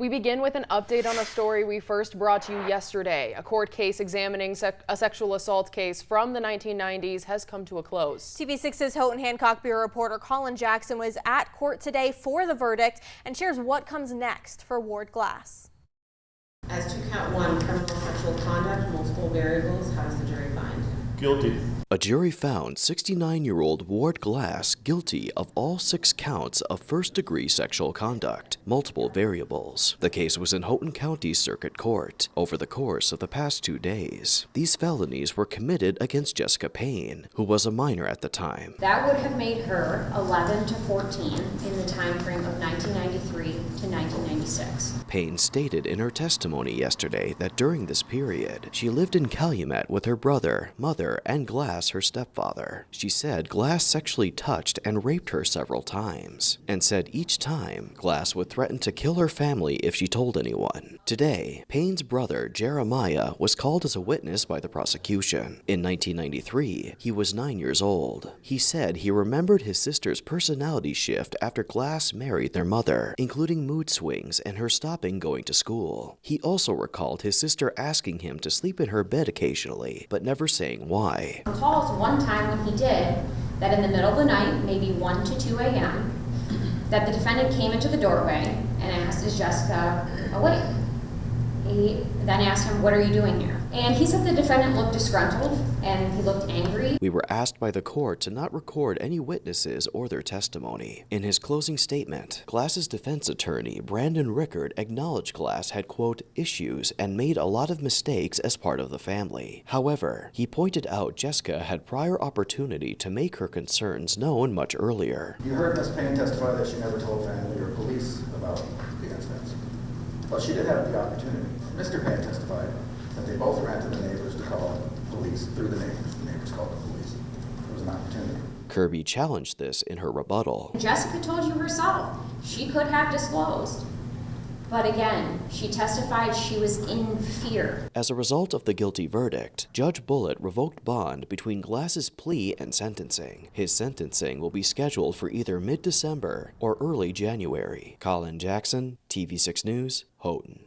We begin with an update on a story we first brought you yesterday. A court case examining a sexual assault case from the 1990s has come to a close. TV6's Houghton Hancock Bureau reporter Colin Jackson was at court today for the verdict and shares what comes next for Ward Glass. As to count one, criminal sexual conduct, multiple variables, how does the jury find? Guilty. A jury found 69-year-old Ward Glass guilty of all 6 counts of first-degree sexual conduct, multiple variables. The case was in Houghton County Circuit Court over the course of the past 2 days. These felonies were committed against Jessica Payne, who was a minor at the time. That would have made her 11 to 14 in the time frame of 1993 to 1996. Payne stated in her testimony yesterday that during this period, she lived in Calumet with her brother, mother, and Glass, her stepfather. She said Glass sexually touched and raped her several times, and said each time Glass would threaten to kill her family if she told anyone. Today, Payne's brother, Jeremiah, was called as a witness by the prosecution. In 1993, he was 9 years old. He said he remembered his sister's personality shift after Glass married their mother, including mood swings and her stopping going to school. He also recalled his sister asking him to sleep in her bed occasionally, but never saying why. Recalls one time when he did that in the middle of the night, maybe 1 to 2 a.m., that the defendant came into the doorway and asked, "Is Jessica awake?" He then asked him, "What are you doing here?" And he said the defendant looked disgruntled and he looked angry. We were asked by the court to not record any witnesses or their testimony. In his closing statement, Glass's defense attorney, Brandon Rickard, acknowledged Glass had, quote, issues and made a lot of mistakes as part of the family. However, he pointed out Jessica had prior opportunity to make her concerns known much earlier. You heard Ms. Payne testify that she never told family or police about the incidents. Well, she did have the opportunity. Mr. Payne testified that they both ran to the neighbors to call police through the neighbors. The neighbors called the police. There was an opportunity. Kirby challenged this in her rebuttal. Jessica told you herself she could have disclosed. But again, she testified she was in fear. As a result of the guilty verdict, Judge Bullitt revoked bond between Glass's plea and sentencing. His sentencing will be scheduled for either mid-December or early January. Colin Jackson, TV6 News, Houghton.